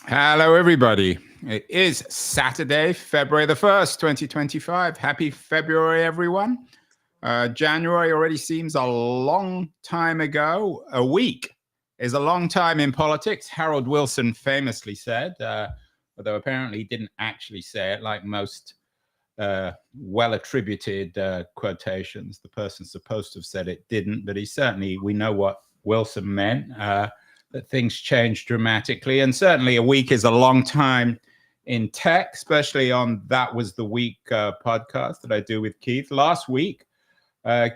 Hello, everybody. It is Saturday, February the 1st, 2025. Happy February, everyone. January already seems a long time ago. A week is a long time in politics, Harold Wilson famously said, although apparently he didn't actually say it like most well-attributed quotations. The person supposed to have said it didn't, but we know what Wilson meant. That things change dramatically. And certainly a week is a long time in tech, especially on That Was the Week podcast that I do with Keith. Last week,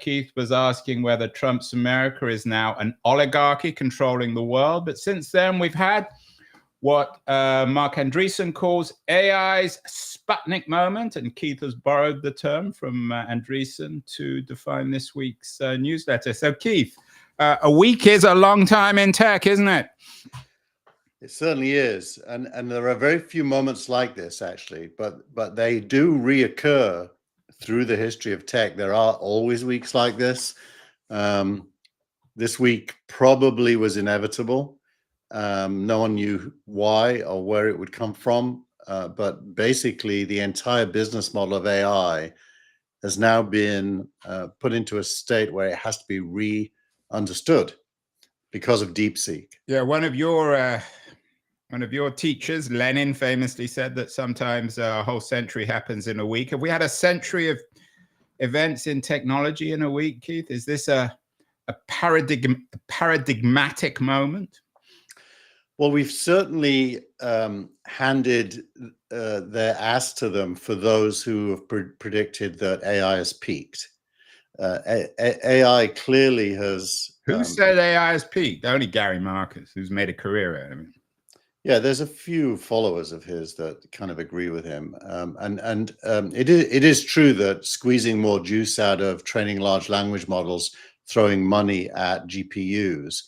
Keith was asking whether Trump's America is now an oligarchy controlling the world. But since then, we've had what Mark Andreessen calls AI's Sputnik moment. And Keith has borrowed the term from Andreessen to define this week's newsletter. So, Keith, a week is a long time in tech, isn't it? It certainly is, and there are very few moments like this, actually, but they do reoccur through the history of tech. There are always weeks like this. This week probably was inevitable. No one knew why or where it would come from, but basically the entire business model of AI has now been put into a state where it has to be understood because of DeepSeek. Yeah, one of your teachers, Lenin, famously said that sometimes a whole century happens in a week. Have we had a century of events in technology in a week, Keith? Is this a paradigmatic moment? Well, we've certainly handed their ass to them for those who have predicted that AI has peaked. AI clearly has. Who said AI has peaked? Only Gary Marcus, who's made a career out of it. Yeah, there's a few followers of his that kind of agree with him, and it is true that squeezing more juice out of training large language models, throwing money at GPUs,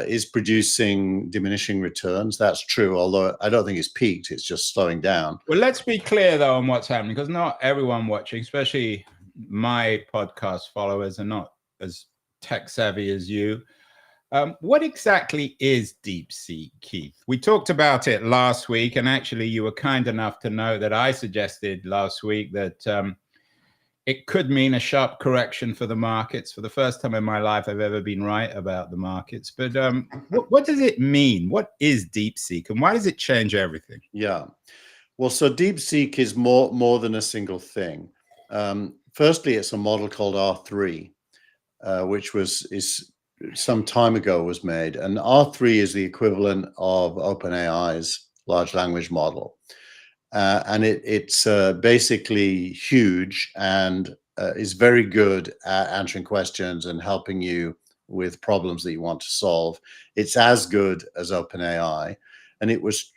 is producing diminishing returns. That's true, although I don't think it's peaked. It's just slowing down. Well, let's be clear, though, on what's happening, because not everyone watching, especially my podcast followers, are not as tech savvy as you. What exactly is DeepSeek, Keith? We talked about it last week, and actually you were kind enough to know that I suggested last week that it could mean a sharp correction for the markets. For the first time in my life, I've ever been right about the markets. But what does it mean? What is DeepSeek, and why does it change everything? Yeah. Well, so DeepSeek is more than a single thing. Firstly, it's a model called R3, which is some time ago was made, and R3 is the equivalent of OpenAI's large language model, and it's basically huge and is very good at answering questions and helping you with problems that you want to solve. It's as good as OpenAI, and it was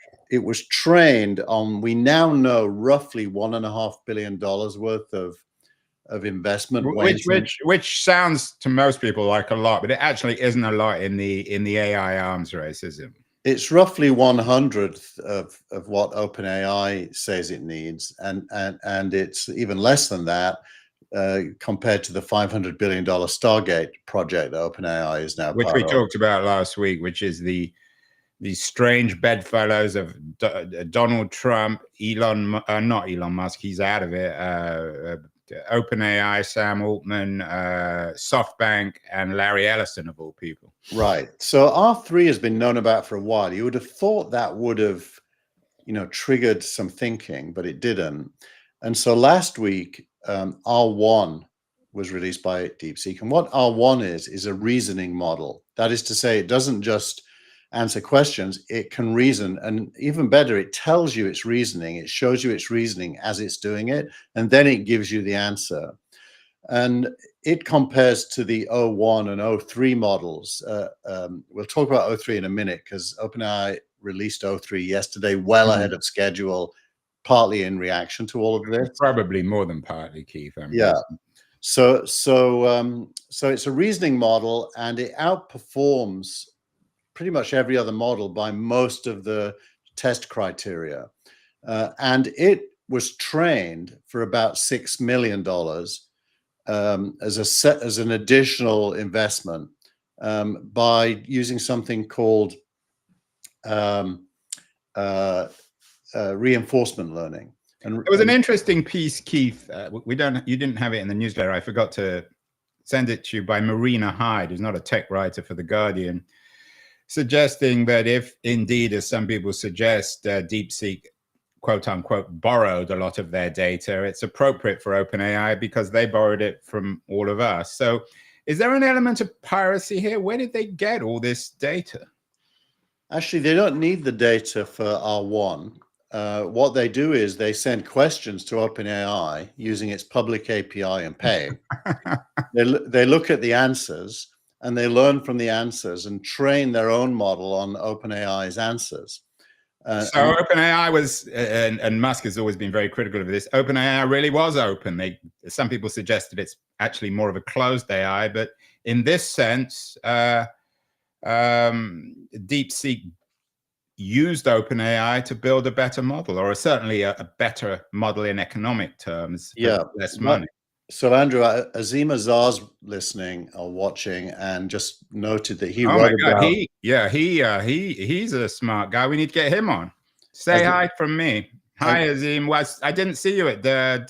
trained on, we now know, roughly $1.5 billion worth of investment, which sounds to most people like a lot, but it actually isn't a lot in the AI arms race, is it? It's roughly 1/100th of what OpenAI says it needs, and it's even less than that compared to the $500 billion Stargate project that OpenAI is now, which we talked about last week, which is the strange bedfellows of Donald Trump, not Elon Musk, he's out of it. OpenAI, Sam Altman, SoftBank, and Larry Ellison, of all people. Right. So R3 has been known about for a while. You would have thought that would have, triggered some thinking, but it didn't. And so last week, R1 was released by DeepSeek. And what R1 is a reasoning model. That is to say, it doesn't just answer questions, it can reason, and even better, it tells you its reasoning. It shows you its reasoning as it's doing it, and then it gives you the answer. And it compares to the O1 and O3 models. We'll talk about O3 in a minute, because OpenAI released O3 yesterday, well ahead of schedule, partly in reaction to all of this. Probably more than partly, Keith. Yeah. So it's a reasoning model, and it outperforms pretty much every other model by most of the test criteria. And it was trained for about $6 million as an additional investment by using something called reinforcement learning. And it was an interesting piece, Keith. You didn't have it in the newsletter. I forgot to send it to you, by Marina Hyde, who's not a tech writer for The Guardian, suggesting that if indeed, as some people suggest, DeepSeek, quote unquote, borrowed a lot of their data, it's appropriate for OpenAI because they borrowed it from all of us. So is there an element of piracy here? Where did they get all this data? Actually, they don't need the data for R1. What they do is they send questions to OpenAI using its public API and pay. They look at the answers and they learn from the answers and train their own model on OpenAI's answers. So OpenAI was, and Musk has always been very critical of this, OpenAI really was open. Some people suggested it's actually more of a closed AI, but in this sense, DeepSeek used OpenAI to build a better model, or certainly a better model in economic terms. Yeah, less money. So Andrew, Azim Azar's listening or watching, and just noted that he. Oh my God, he's a smart guy. We need to get him on. Say hi from me. Hi, Azim. I didn't see you at the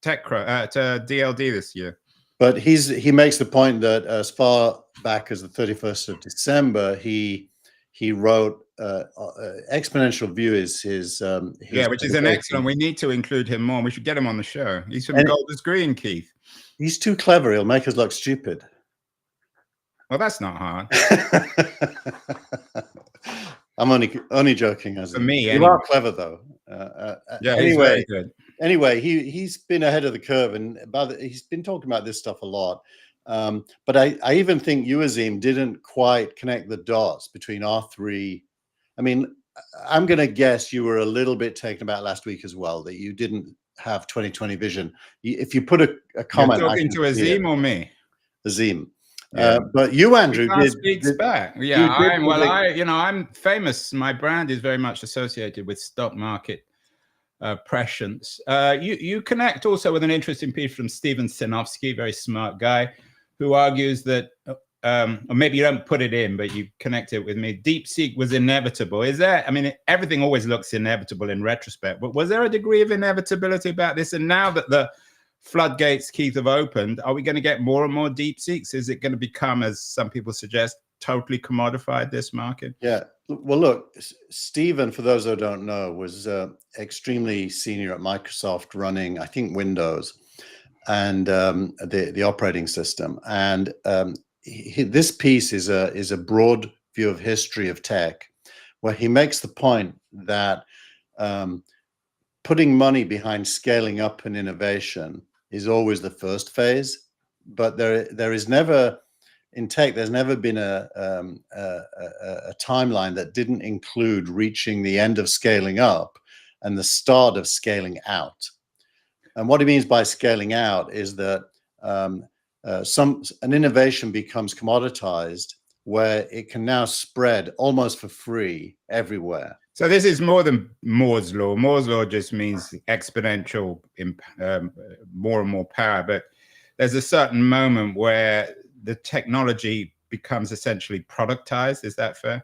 at DLD this year. But he makes the point that as far back as the 31st of December, he wrote Exponential View is his which is an excellent. We need to include him more. We should get him on the show. He's from Golders Green, Keith. He's too clever. He'll make us look stupid. Well, that's not hard. I'm only joking. As for me, you are clever though. Anyway, he's very good. Anyway, he's been ahead of the curve, and he's been talking about this stuff a lot. But I even think you, Azim, didn't quite connect the dots between R3. I mean, I'm going to guess you were a little bit taken about last week as well, that you didn't have 2020 vision. If you put a comment, you're talking to Azim or me? Azim. Yeah. But you, Andrew, speaks back. Yeah, I'm famous. My brand is very much associated with stock market prescience. You connect also with an interesting piece from Steven Sinofsky, very smart guy, who argues that, or maybe you don't put it in, but you connect it with me. DeepSeek was inevitable. Everything always looks inevitable in retrospect, but was there a degree of inevitability about this? And now that the floodgates, Keith, have opened, are we going to get more and more DeepSeeks? Is it going to become, as some people suggest, totally commodified, this market? Yeah. Well, look, Stephen, for those who don't know, was extremely senior at Microsoft, running, I think, Windows and the operating system. And this piece is a broad view of history of tech, where he makes the point that putting money behind scaling up an innovation is always the first phase, but there is never, in tech, there's never been a timeline that didn't include reaching the end of scaling up and the start of scaling out. And what he means by scaling out is that an innovation becomes commoditized, where it can now spread almost for free everywhere. So this is more than Moore's law. Moore's law just means exponential, more and more power. But there's a certain moment where the technology becomes essentially productized. Is that fair?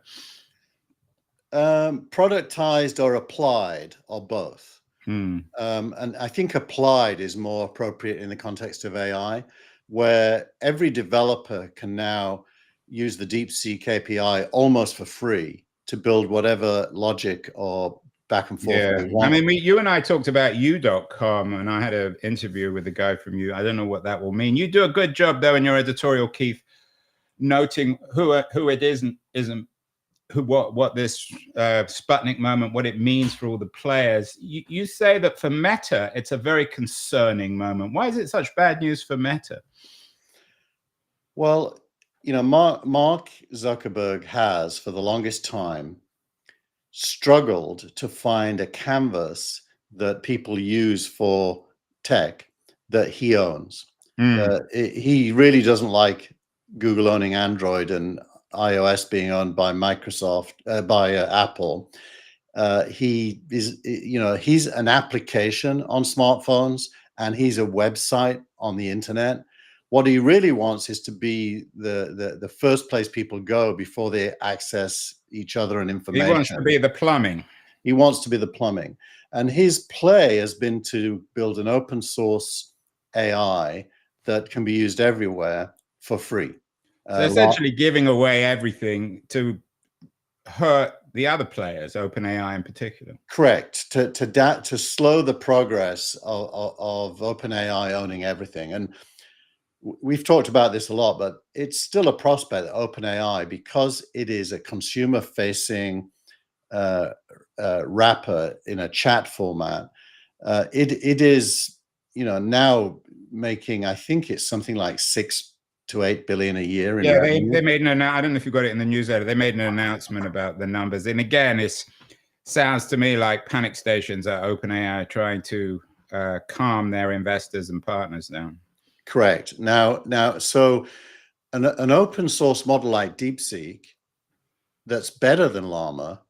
Productized or applied, or both. And I think applied is more appropriate in the context of AI, where every developer can now use the DeepSeek API almost for free to build whatever logic or back and forth they want. You and I talked about you.com, and I had an interview with the guy from you. I don't know what that will mean. You do a good job, though, in your editorial, Keith, noting who it isn't, what this Sputnik moment, what it means for all the players. You say that for Meta, it's a very concerning moment. Why is it such bad news for Meta? Well, Mark Zuckerberg has, for the longest time, struggled to find a canvas that people use for tech that he owns. He really doesn't like Google owning Android and iOS being owned by Microsoft, by Apple. He's an application on smartphones, and he's a website on the internet. What he really wants is to be the first place people go before they access each other and information. He wants to be the plumbing. He wants to be the plumbing. And his play has been to build an open source AI that can be used everywhere for free. So essentially giving away everything to hurt the other players, OpenAI in particular. Correct. To slow the progress of OpenAI owning everything. And we've talked about this a lot, but it's still a prospect that OpenAI, because it is a consumer-facing wrapper in a chat format, it is, you know, now making, I think it's something like 6 to 8 billion a year. Yeah, they made an announcement. I don't know if you got it in the newsletter. They made an announcement about the numbers, and again, it sounds to me like panic stations at OpenAI trying to calm their investors and partners down. Correct. Now, so an open source model like DeepSeek that's better than Llama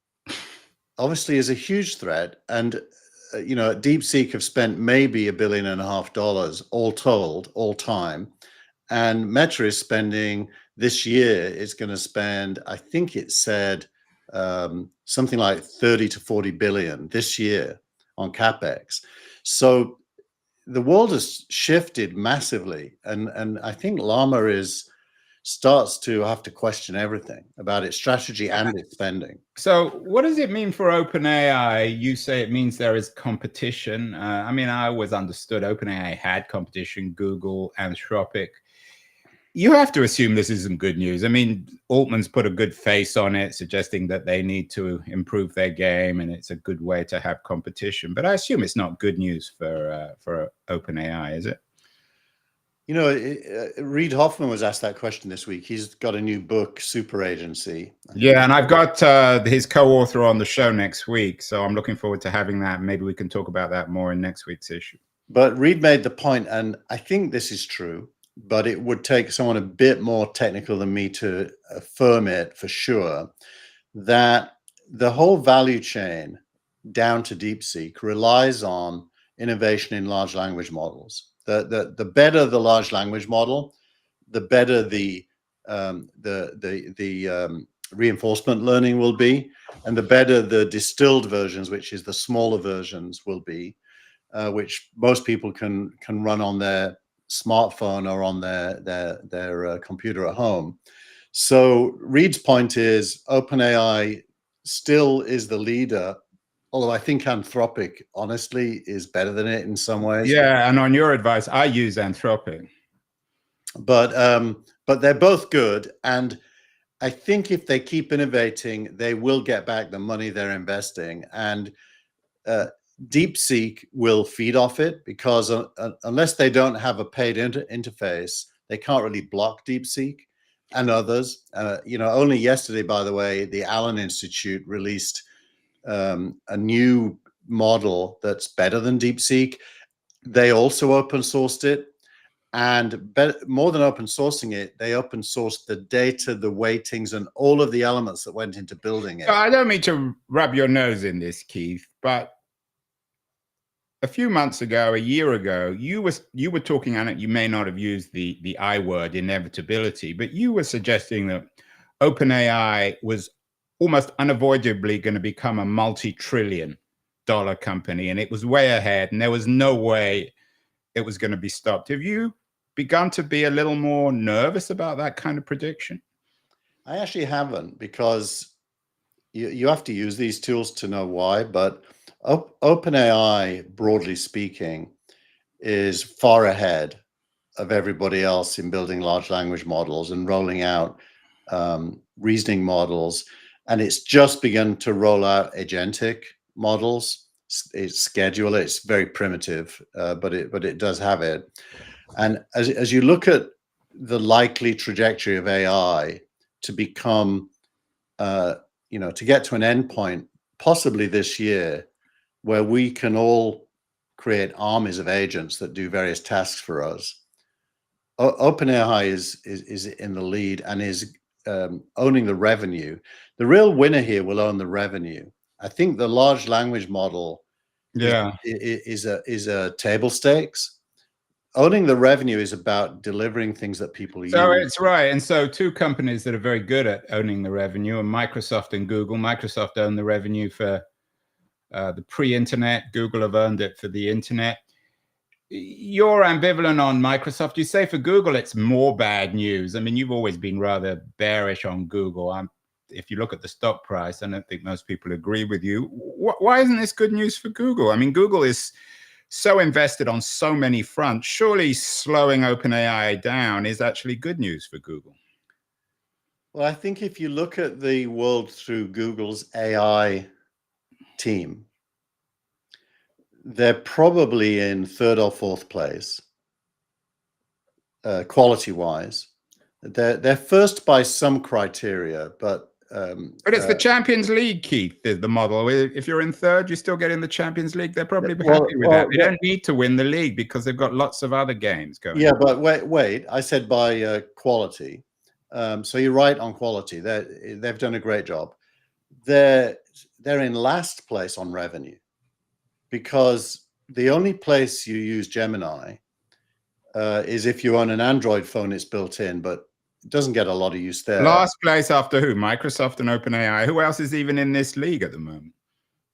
obviously is a huge threat. And you know, DeepSeek have spent maybe $1.5 billion all told, all time, and Meta is spending this year. It's going to spend, I think it said something like 30 to 40 billion this year on capex. So the world has shifted massively, and I think Llama starts to have to question everything about its strategy and its spending. So what does it mean for OpenAI? You say it means there is competition. I mean, I always understood OpenAI had competition, Google, Anthropic. You have to assume this isn't good news. I mean, Altman's put a good face on it, suggesting that they need to improve their game, and it's a good way to have competition. But I assume it's not good news for OpenAI, is it? You know, Reid Hoffman was asked that question this week. He's got a new book, Super Agency. Yeah, and I've got his co-author on the show next week, so I'm looking forward to having that. Maybe we can talk about that more in next week's issue. But Reid made the point, and I think this is true, but it would take someone a bit more technical than me to affirm it for sure, that the whole value chain down to DeepSeek relies on innovation in large language models. The better the large language model, the better the reinforcement learning will be, and the better the distilled versions, which is the smaller versions, will be, which most people can run on their smartphone or on their computer at home. So Reid's point is OpenAI still is the leader, although I think Anthropic honestly is better than it in some ways. Yeah, and on your advice, I use Anthropic. But they're both good, and I think if they keep innovating, they will get back the money they're investing, and DeepSeek will feed off it, because unless they don't have a paid interface, they can't really block DeepSeek and others. You know, only yesterday, by the way, the Allen Institute released a new model that's better than DeepSeek. They also open sourced it, and more than open sourcing it, they open sourced the data, the weightings, and all of the elements that went into building it. I don't mean to rub your nose in this, Keith, but a few months ago, a year ago, you were talking on it. You may not have used the I word, inevitability, but you were suggesting that OpenAI was almost unavoidably going to become a multi-trillion-dollar company, and it was way ahead, and there was no way it was going to be stopped. Have you begun to be a little more nervous about that kind of prediction? I actually haven't, because you have to use these tools to know why, but OpenAI, broadly speaking, is far ahead of everybody else in building large language models and rolling out reasoning models. And it's just begun to roll out agentic models. It's schedule. It's very primitive, but it does have it. And as you look at the likely trajectory of AI to become, you know, to get to an endpoint, possibly this year, where we can all create armies of agents that do various tasks for us, OpenAI is in the lead and is owning the revenue. The real winner here will own the revenue. I think the large language model is a table stakes. Owning the revenue is about delivering things that people use. So it's right. And so two companies that are very good at owning the revenue are Microsoft and Google. Microsoft own the revenue for the pre-internet. Google have earned it for the internet. You're ambivalent on Microsoft. You say for Google, it's more bad news. I mean, you've always been rather bearish on Google. If you look at the stock price, I don't think most people agree with you. Why isn't this good news for Google? I mean, Google is so invested on so many fronts. Surely slowing OpenAI down is actually good news for Google. Well, I think if you look at the world through Google's AI team, they're probably in third or fourth place, quality-wise. They're first by some criteria, but it's the Champions League, Keith, is the model. If you're in third, you still get in the Champions League. They're probably happy with that. They don't need to win the league because they've got lots of other games going. Yeah, but wait. I said by quality. So you're right on quality. They've done a great job. They're in last place on revenue, because the only place you use Gemini is if you own an Android phone. It's built in, but it doesn't get a lot of use there. Last place after who? Microsoft and OpenAI. Who else is even in this league at the moment?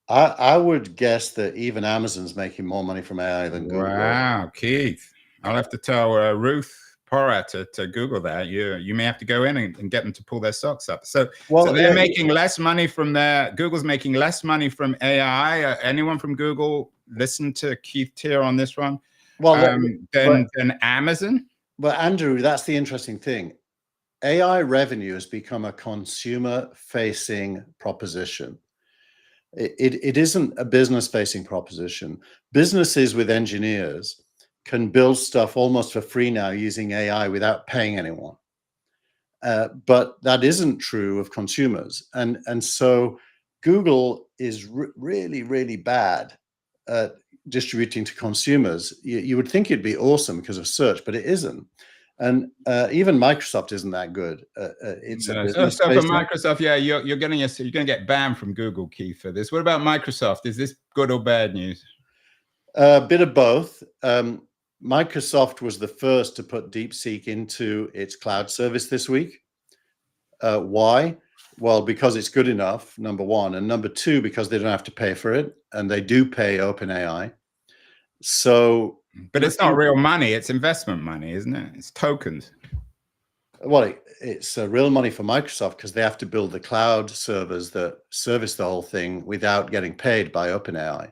I would guess that even Amazon's making more money from AI than Google. Wow, Keith. I'll have to tell Ruth Porat to Google that. You may have to go in and get them to pull their socks up. So they're making less money from Google's making less money from AI. Anyone from Google listen to Keith Tier on this one? Well, than Amazon? But Andrew, that's the interesting thing. AI revenue has become a consumer-facing proposition. It isn't a business-facing proposition. Businesses with engineers can build stuff almost for free now using AI without paying anyone. But that isn't true of consumers. And so Google is really, really bad at distributing to consumers. You would think it'd be awesome because of search, but it isn't. And even Microsoft isn't that good. It's a business. So for Microsoft, yeah, you're going to get banned from Google, Keith, for this. What about Microsoft? Is this good or bad news? A bit of both. Microsoft was the first to put DeepSeek into its cloud service this week. Why? Well, because it's good enough, number one, and number two, because they don't have to pay for it, and they do pay OpenAI. So. But it's not real money. It's investment money, isn't it? It's tokens. Well, it's real money for Microsoft because they have to build the cloud servers that service the whole thing without getting paid by OpenAI.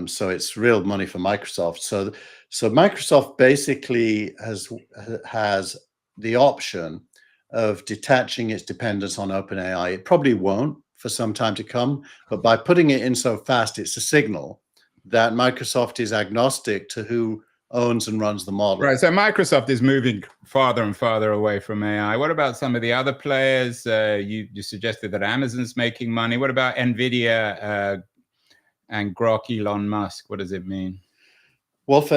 So it's real money for Microsoft. So Microsoft basically has the option of detaching its dependence on OpenAI. It probably won't for some time to come, but by putting it in so fast, it's a signal that Microsoft is agnostic to who owns and runs the model. Right. So Microsoft is moving farther and farther away from AI. What about some of the other players? You suggested that Amazon's making money. What about NVIDIA and Grok, Elon Musk? What does it mean? Well,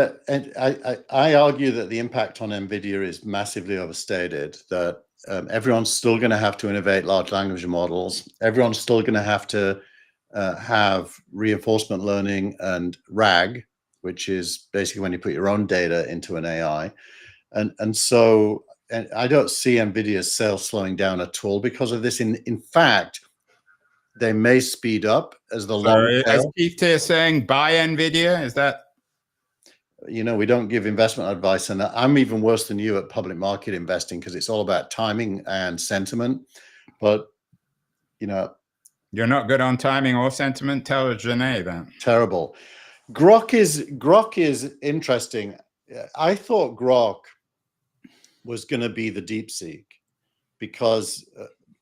I argue that the impact on NVIDIA is massively overstated, that everyone's still going to have to innovate large language models. Everyone's still going to have reinforcement learning and RAG, which is basically when you put your own data into an AI. And so I don't see NVIDIA's sales slowing down at all because of this. In fact, they may speed up as the long tail. As Keith is saying, buy NVIDIA, is that? You know, we don't give investment advice, and I'm even worse than you at public market investing because it's all about timing and sentiment. But, you know, you're not good on timing or sentiment. Tell Janae that. Terrible. Grok is interesting. I thought Grok was going to be the DeepSeek because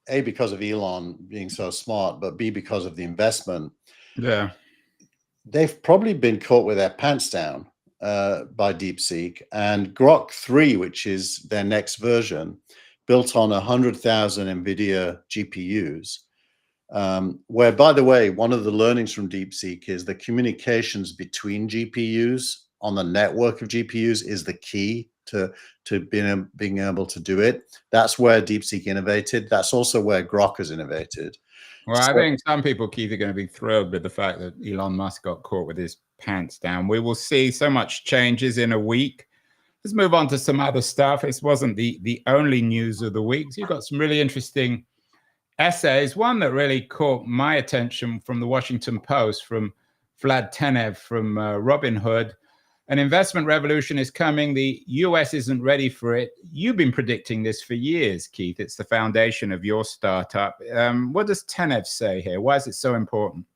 A, because of Elon being so smart, but B, because of the investment. Yeah. They've probably been caught with their pants down by DeepSeek, and Grok 3, which is their next version, built on 100,000 NVIDIA GPUs. Where, by the way, one of the learnings from DeepSeek is the communications between GPUs on the network of GPUs is the key to being able to do it. That's where DeepSeek innovated. That's also where Grok has innovated. Well, I think some people, Keith, are going to be thrilled with the fact that Elon Musk got caught with his pants down. We will see so much changes in a week. Let's move on to some other stuff. This wasn't the only news of the week. So you've got some really interesting essays. One that really caught my attention from the Washington Post, from Vlad Tenev from Robinhood. An investment revolution is coming. The US isn't ready for it. You've been predicting this for years, Keith. It's the foundation of your startup. What does Tenev say here? Why is it so important?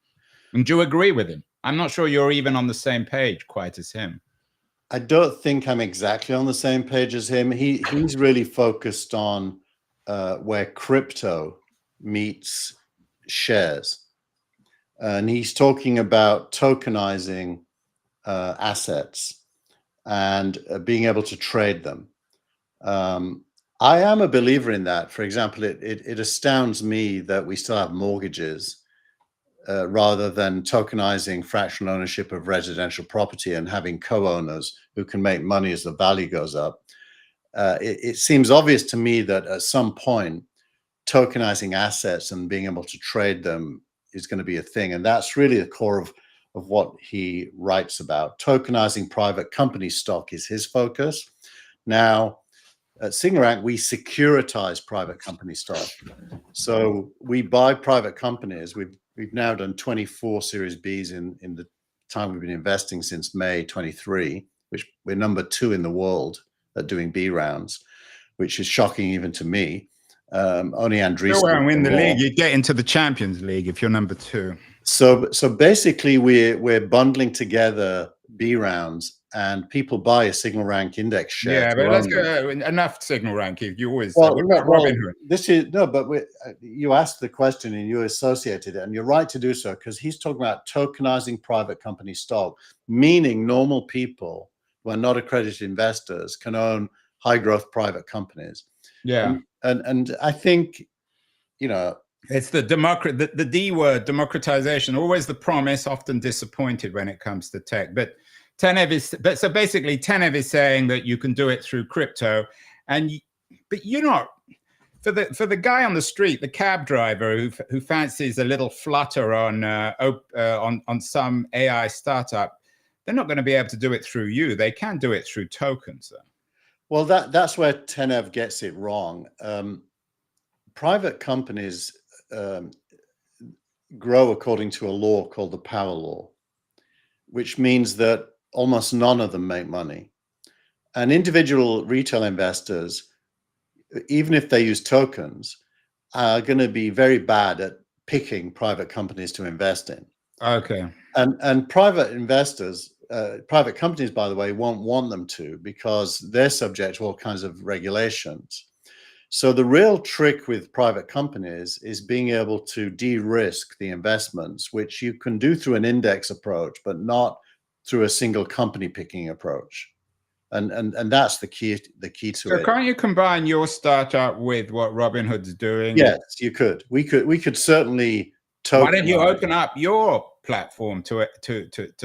And do you agree with him? I'm not sure you're even on the same page quite as him. I don't think I'm exactly on the same page as him. He's really focused on where crypto meets shares. And he's talking about tokenizing assets and being able to trade them. I am a believer in that. For example, it astounds me that we still have mortgages rather than tokenizing fractional ownership of residential property and having co-owners who can make money as the value goes up. It seems obvious to me that at some point, tokenizing assets and being able to trade them is going to be a thing. And that's really the core of what he writes about. Tokenizing private company stock is his focus. Now, at SignalRank, we securitize private company stock. So we buy private companies. We've now done 24 Series Bs in the time we've been investing since May 23, which we're number 2 in the world at doing B rounds, which is shocking even to me. Only Andreessen. You won't win the league. You get into the Champions League if you're number 2. So basically, we're bundling together B rounds, and people buy a SignalRank index share. Yeah, but let's go enough SignalRank. You always Robinhood. This is no, but you asked the question and you associated it, and you're right to do so, because he's talking about tokenizing private company stock, meaning normal people who are not accredited investors can own high growth private companies. Yeah, and I think, it's the D word, democratization. Always the promise, often disappointed when it comes to tech. But Tenev is saying that you can do it through crypto, but you're not. For the guy on the street, the cab driver who fancies a little flutter on some AI startup, they're not going to be able to do it through you. They can do it through tokens, though. Well, that's where Tenev gets it wrong. Private companies grow according to a law called the power law, which means that almost none of them make money. And individual retail investors, even if they use tokens, are going to be very bad at picking private companies to invest in. Okay. And private investors, private companies, by the way, won't want them to, because they're subject to all kinds of regulations. So the real trick with private companies is being able to de-risk the investments, which you can do through an index approach, but not through a single company picking approach. And that's the key to it. So can't you combine your startup with what Robinhood's doing? Yes, you could. We could certainly tokenize. Why don't you open up your platform to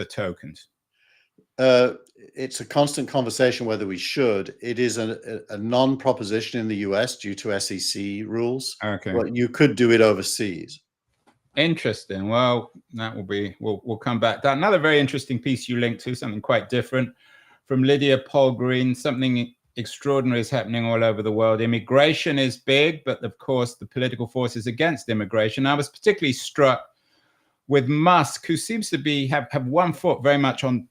tokens? It's a constant conversation whether we should. It is a non-proposition in the US due to SEC rules. Okay. But you could do it overseas. Interesting. Well, that will be, we'll come back to that. Another very interesting piece you linked to, something quite different, from Lydia Polgreen. Something extraordinary is happening all over the world. Immigration is big, but of course the political forces against immigration. I was particularly struck with Musk, who seems to have one foot very much in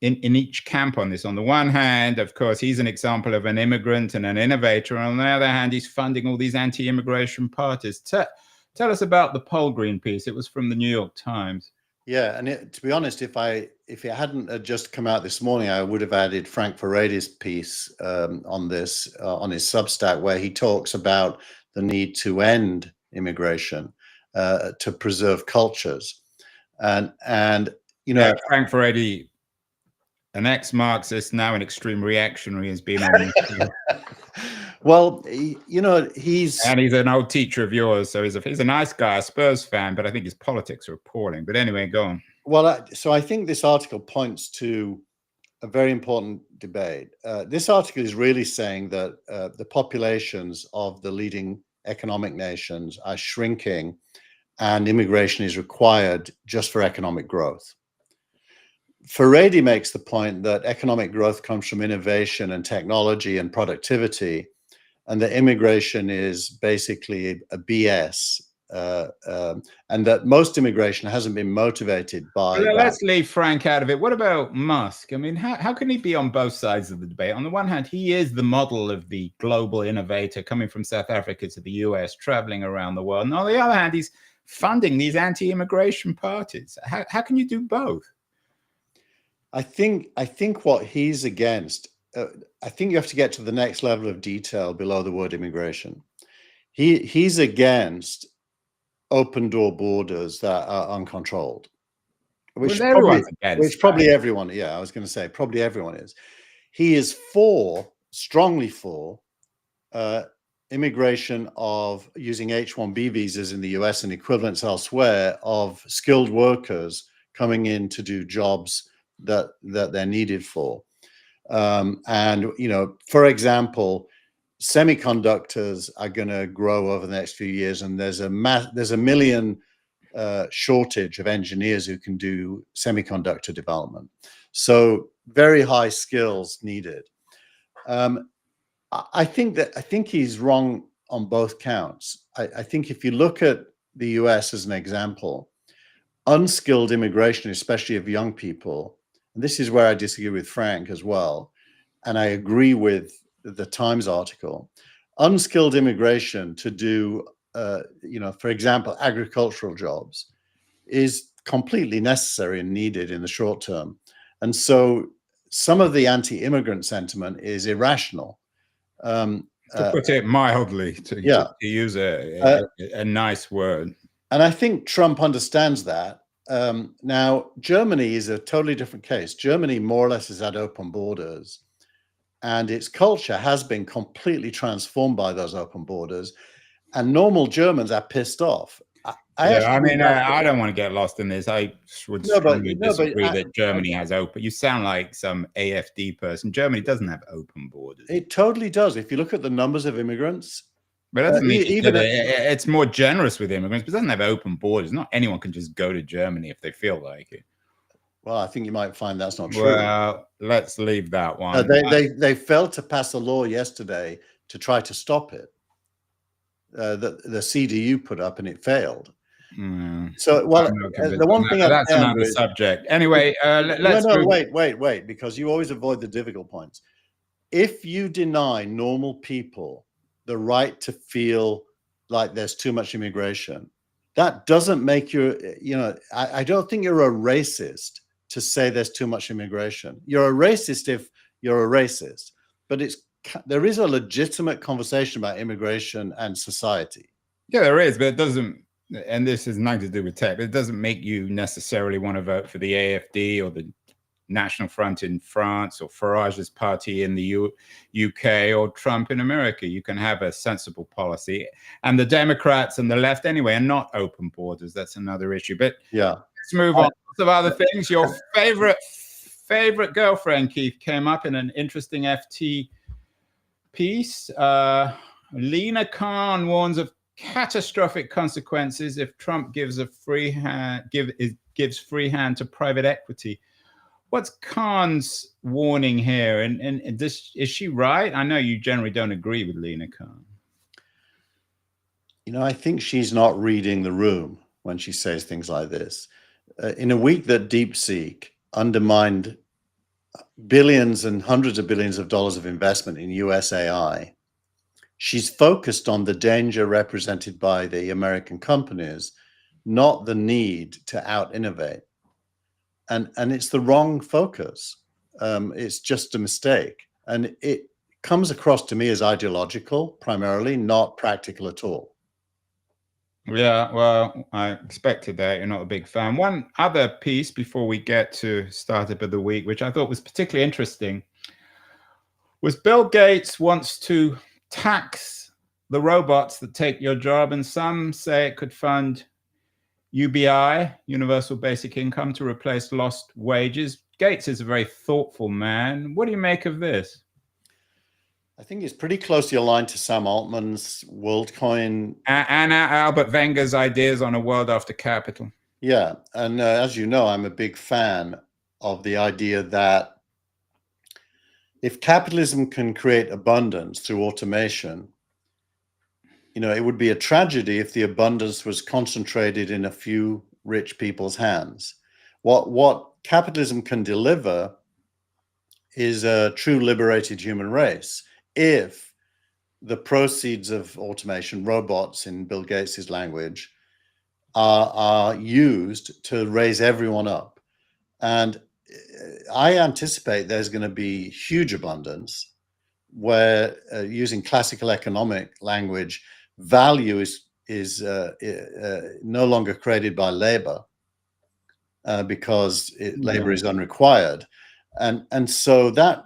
each camp on this. On the one hand, of course, he's an example of an immigrant and an innovator. On the other hand, he's funding all these anti-immigration parties. Tell us about the Polgreen piece. It was from the New York Times. Yeah, and to be honest, if it hadn't just come out this morning, I would have added Frank Furedi's piece on this on his Substack, where he talks about the need to end immigration to preserve cultures, and Frank Furedi, an ex-Marxist, now an extreme reactionary, has been on this. Well, he's an old teacher of yours, so he's a nice guy, a Spurs fan, but I think his politics are appalling. But anyway, go on. Well, so I think this article points to a very important debate. This article is really saying that the populations of the leading economic nations are shrinking, and immigration is required just for economic growth. Furedi makes the point that economic growth comes from innovation and technology and productivity, and that immigration is basically a BS, and that most immigration hasn't been motivated by Well, that. let's leave Frank out of it. What about Musk? I mean, how can he be on both sides of the debate? On the one hand, he is the model of the global innovator coming from South Africa to the US, traveling around the world. And on the other hand, he's funding these anti-immigration parties. How can you do both? I think what he's against, I think you have to get to the next level of detail below the word immigration. He's against open door borders that are uncontrolled, which probably everyone, yeah, I was going to say probably everyone is. He is strongly for immigration of using H-1B visas in the US and equivalents elsewhere of skilled workers coming in to do jobs that they're needed for. And, you know, for example, semiconductors are going to grow over the next few years, and there's a million shortage of engineers who can do semiconductor development. So very high skills needed. I think he's wrong on both counts. I think if you look at the US as an example, unskilled immigration, especially of young people, and this is where I disagree with Frank as well, and I agree with the Times article, unskilled immigration to do, you know, for example, agricultural jobs is completely necessary and needed in the short term. And so some of the anti-immigrant sentiment is irrational. To put it mildly, to use a nice word. And I think Trump understands that. Now, Germany is a totally different case. Germany more or less has had open borders, and its culture has been completely transformed by those open borders. And normal Germans are pissed off. I don't want to get lost in this. I would strongly disagree that Germany has open. You sound like some AfD person. Germany doesn't have open borders. It totally does. If you look at the numbers of immigrants. But that doesn't mean it's more generous with immigrants, but it doesn't have open borders. Not anyone can just go to Germany if they feel like it. Well, I think you might find that's not true. Well, let's leave that one. They failed to pass a law yesterday to try to stop it. The CDU put up, and it failed. So, well, the one thing that's another subject. Anyway, let's wait, because you always avoid the difficult points. If you deny normal people the right to feel like there's too much immigration, that doesn't make you, you know, I don't think you're a racist to say there's too much immigration. You're a racist if you're a racist, but there is a legitimate conversation about immigration and society. Yeah, there is, but it doesn't, and this has nothing to do with tech, but it doesn't make you necessarily want to vote for the AfD or the National Front in France or Farage's party in the UK or Trump in America. You can have a sensible policy. And the Democrats and the left anyway are not open borders. That's another issue. But yeah, let's move on to other things. Your favorite girlfriend, Keith, came up in an interesting FT piece. Lena Khan warns of catastrophic consequences if Trump gives a free hand to private equity. What's Khan's warning here? And is she right? I know you generally don't agree with Lena Khan. You know, I think she's not reading the room when she says things like this. In a week that DeepSeek undermined billions and hundreds of billions of dollars of investment in US AI, she's focused on the danger represented by the American companies, not the need to out-innovate. And it's the wrong focus. It's just a mistake. And it comes across to me as ideological, primarily, not practical at all. Yeah, well, I expected that. You're not a big fan. One other piece before we get to Startup of the Week, which I thought was particularly interesting, was Bill Gates wants to tax the robots that take your job, and some say it could fund UBI, Universal Basic Income, to replace lost wages. Gates is a very thoughtful man. What do you make of this? I think it's pretty closely aligned to Sam Altman's WorldCoin. And Albert Wenger's ideas on a world after capital. Yeah, and as you know, I'm a big fan of the idea that if capitalism can create abundance through automation, it would be a tragedy if the abundance was concentrated in a few rich people's hands. What capitalism can deliver is a true liberated human race if the proceeds of automation, robots in Bill Gates's language, are used to raise everyone up. And I anticipate there's going to be huge abundance where, using classical economic language, value is no longer created by labor because labor is unrequired. And so that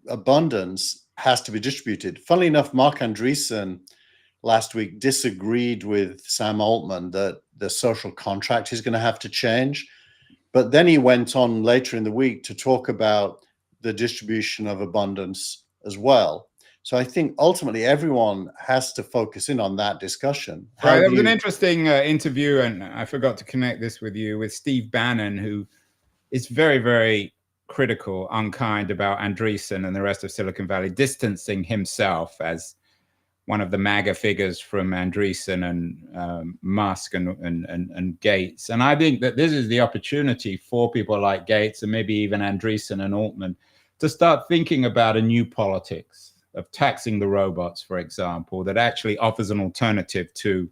abundance has to be distributed. Funnily enough, Mark Andreessen last week disagreed with Sam Altman that the social contract is going to have to change. But then he went on later in the week to talk about the distribution of abundance as well. So I think ultimately everyone has to focus in on that discussion. Right, there was an interesting interview, and I forgot to connect this with you, with Steve Bannon, who is very, very critical, unkind about Andreessen and the rest of Silicon Valley, distancing himself as one of the MAGA figures from Andreessen and Musk and Gates. And I think that this is the opportunity for people like Gates and maybe even Andreessen and Altman to start thinking about a new politics of taxing the robots, for example, that actually offers an alternative to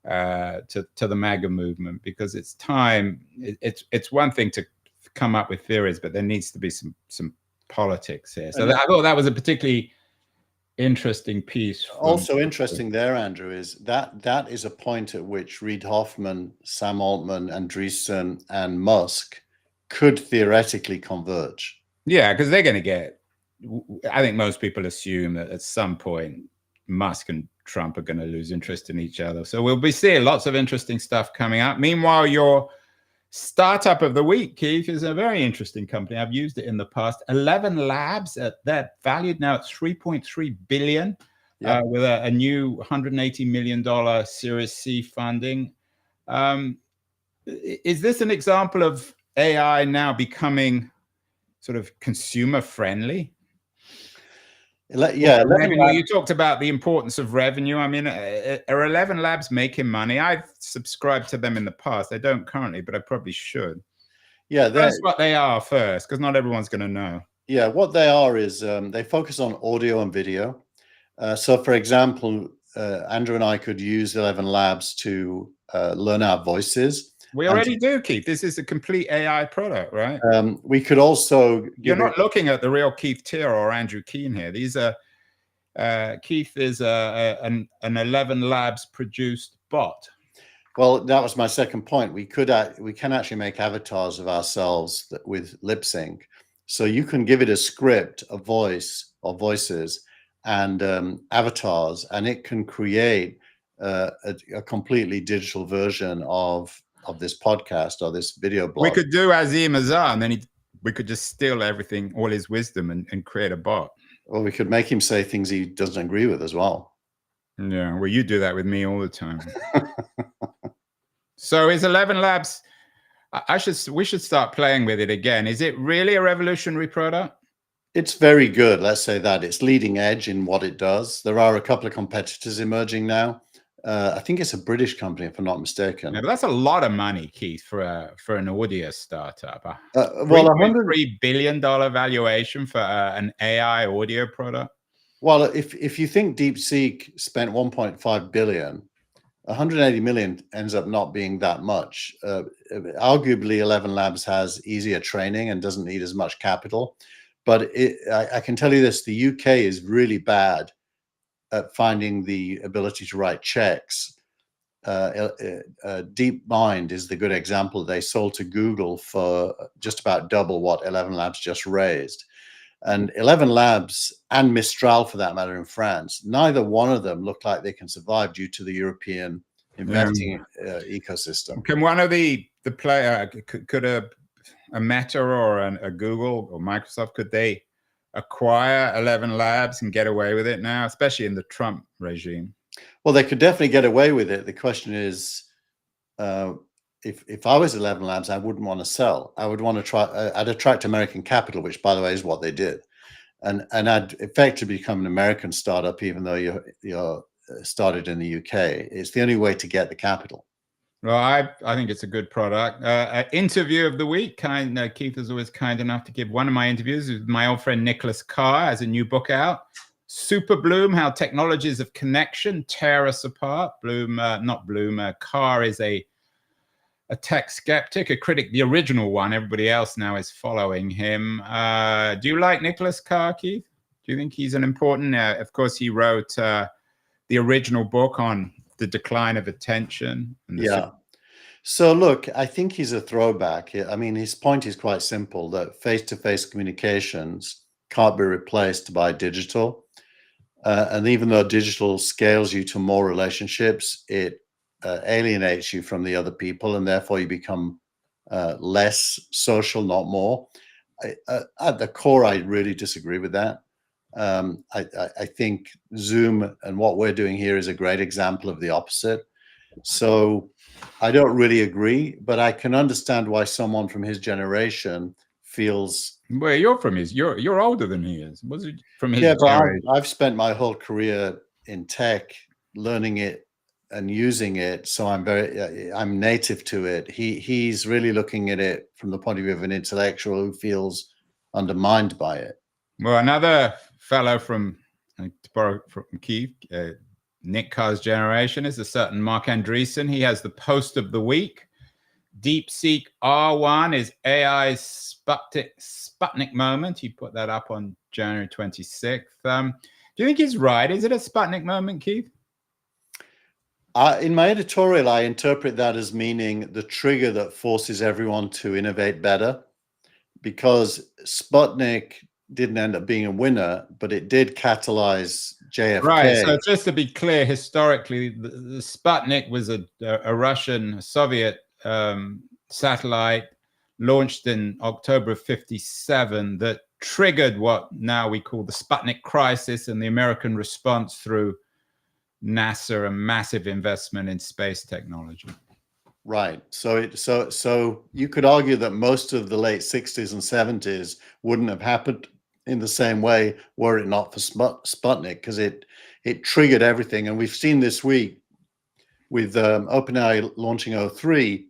the MAGA movement, because it's time. It's one thing to come up with theories, but there needs to be some politics here. So I thought that was a particularly interesting piece. Also interesting there, Andrew, is that is a point at which Reid Hoffman, Sam Altman, Andreessen, and Musk could theoretically converge. Yeah, because they're going to get, I think most people assume that at some point Musk and Trump are going to lose interest in each other. So we'll be seeing lots of interesting stuff coming up. Meanwhile, your startup of the week, Keith, is a very interesting company. I've used it in the past. 11 Labs, they're valued now at $3.3 billion, with a new $180 million Series C funding. Is this an example of AI now becoming sort of consumer friendly? Yeah, you talked about the importance of revenue. I mean, are 11 Labs making money? I've subscribed to them in the past. I don't currently, but I probably should. Yeah, that's what they are first, because not everyone's going to know. Yeah, what they are is they focus on audio and video. So, for example, Andrew and I could use 11 Labs to learn our voices. We already do, Keith. This is a complete AI product, right? We could also... You're not looking at the real Keith Tier or Andrew Keen here. These are... Keith is an 11 Labs produced bot. Well, that was my second point. We can actually make avatars of ourselves with lip sync. So you can give it a script, a voice or voices, and avatars, and it can create a completely digital version of this podcast or this video blog. We could do Azim Azar, and then we could just steal everything, all his wisdom, and create a bot. Or we could make him say things he doesn't agree with as well. Yeah, well, you do that with me all the time. So is 11 Labs, we should start playing with it again. Is it really a revolutionary product? It's very good. Let's say that. It's leading edge in what it does. There are a couple of competitors emerging now. I think it's a British company, if I'm not mistaken. Yeah, but that's a lot of money, Keith, for an audio startup. Well, $103 billion valuation for an AI audio product. Well, if you think DeepSeek spent 1.5 billion, 180 million ends up not being that much. Arguably, 11 Labs has easier training and doesn't need as much capital. But I can tell you this: the UK is really bad at finding the ability to write checks. DeepMind is the good example. They sold to Google for just about double what 11 Labs just raised. And 11 Labs and Mistral, for that matter, in France, neither one of them look like they can survive due to the European investing ecosystem. Can one of the player, could a Meta or a Google or Microsoft, could they acquire 11 Labs and get away with it now, especially in the Trump regime? Well, they could definitely get away with it. The question is, if I was 11 Labs, I wouldn't want to sell. I would want to try. I'd attract American capital, which, by the way, is what they did, and I'd effectively become an American startup, even though you're started in the UK. It's the only way to get the capital. Well, I think it's a good product. Interview of the week. Keith is always kind enough to give one of my interviews with my old friend Nicholas Carr. Has a new book out, Super Bloom: How Technologies of Connection Tear Us Apart. Carr is a tech skeptic, a critic, the original one. Everybody else now is following him. Do you like Nicholas Carr, Keith? Do you think he's an important? Of course, he wrote the original book on the decline of attention. Yeah. So look, I think he's a throwback. I mean, his point is quite simple, that face-to-face communications can't be replaced by digital. And even though digital scales you to more relationships, it alienates you from the other people, and therefore you become less social, not more. At the core, I really disagree with that. I think Zoom and what we're doing here is a great example of the opposite. So I don't really agree, but I can understand why someone from his generation feels. Where you're from is you're older than he is. Was it from his generation? But I've spent my whole career in tech, learning it and using it, so I'm native to it. He's really looking at it from the point of view of an intellectual who feels undermined by it. Well, another fellow from, to borrow from Keith, Nick Carr's generation, is a certain Mark Andreessen. He has the post of the week. DeepSeek R1 is AI's Sputnik moment. He put that up on January 26th. Do you think he's right? Is it a Sputnik moment, Keith? In my editorial, I interpret that as meaning the trigger that forces everyone to innovate better, because Sputnik didn't end up being a winner, but it did catalyze JFK. Right. So just to be clear, historically, the Sputnik was a Russian, Soviet satellite launched in October of '57 that triggered what now we call the Sputnik crisis and the American response through NASA and massive investment in space technology. Right. So you could argue that most of the late 60s and 70s wouldn't have happened in the same way were it not for Sputnik, because it triggered everything. And we've seen this week with OpenAI launching O3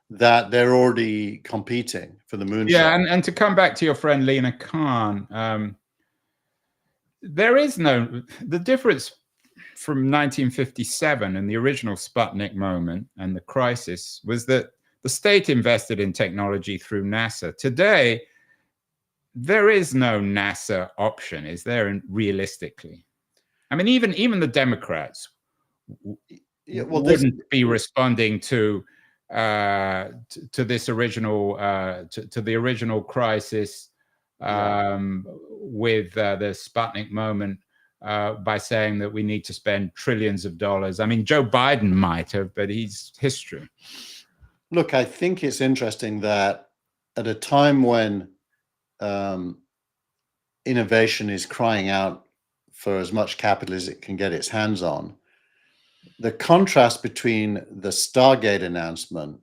that they're already competing for the moonshot. Yeah, and to come back to your friend Lena Khan, there is the difference from 1957 and the original Sputnik moment and the crisis was that the state invested in technology through NASA. Today, there is no NASA option, is there, realistically? I mean, even the Democrats wouldn't be responding to this original to the original crisis with the Sputnik moment by saying that we need to spend trillions of dollars. I mean, Joe Biden might have, but he's history. Look, I think it's interesting that at a time when innovation is crying out for as much capital as it can get its hands on, the contrast between the Stargate announcement,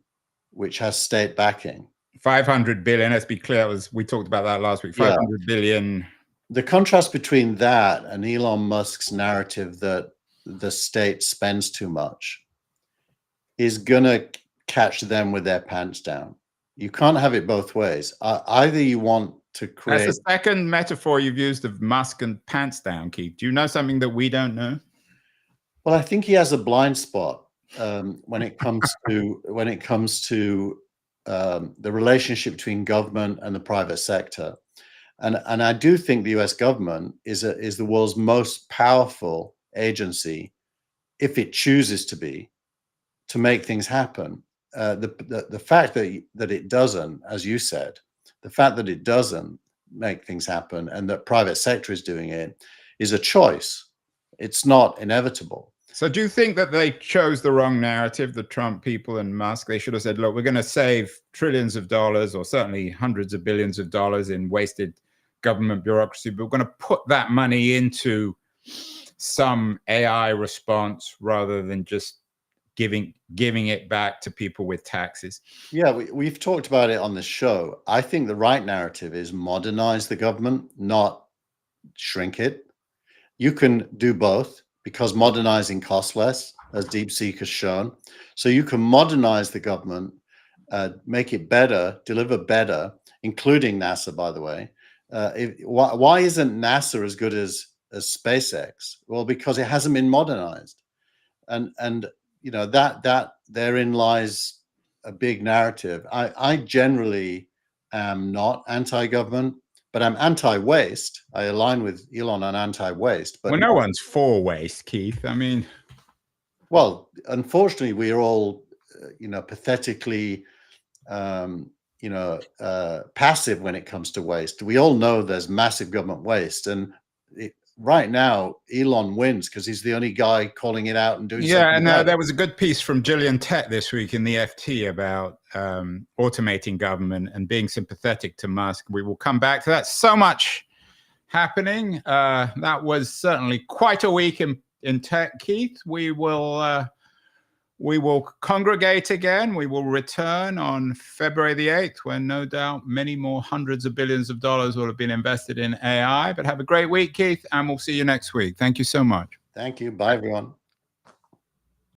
which has state backing, 500 billion, let's be clear, we talked about that last week, 500 billion. The contrast between that and Elon Musk's narrative that the state spends too much is going to catch them with their pants down. You can't have it both ways. Either you want to create... That's the second metaphor you've used of Musk and pants down, Keith. Do you know something that we don't know? Well, I think he has a blind spot when it comes to the relationship between government and the private sector. And I do think the US government is the world's most powerful agency, if it chooses to be, to make things happen. The fact that it doesn't, as you said, the fact that it doesn't make things happen and that private sector is doing it is a choice. It's not inevitable. So do you think that they chose the wrong narrative, the Trump people and Musk? They should have said, look, we're going to save trillions of dollars or certainly hundreds of billions of dollars in wasted government bureaucracy, but we're going to put that money into some AI response rather than just giving it back to people with taxes. Yeah, we've talked about it on the show. I think the right narrative is modernize the government, not shrink it. You can do both. because modernizing costs less, as DeepSeek has shown. So you can modernize the government, make it better, deliver better, including NASA, by the way. Why isn't NASA as good as SpaceX? Well, because it hasn't been modernized, and you know that therein lies a big narrative. I generally am not anti-government, but I'm anti-waste. I align with Elon on anti-waste. But well, no one's for waste, Keith. I mean, well, unfortunately, we are all, pathetically, passive when it comes to waste. We all know there's massive government waste, and right now Elon wins because he's the only guy calling it out and doing something. Yeah, and there was a good piece from Gillian Tett this week in the FT about automating government and being sympathetic to Musk. We will come back to that. So much happening. That was certainly quite a week in tech, Keith. We will congregate again. We will return on February the 8th, when no doubt many more hundreds of billions of dollars will have been invested in AI. But have a great week, Keith, and we'll see you next week. Thank you so much. Thank you. Bye, everyone.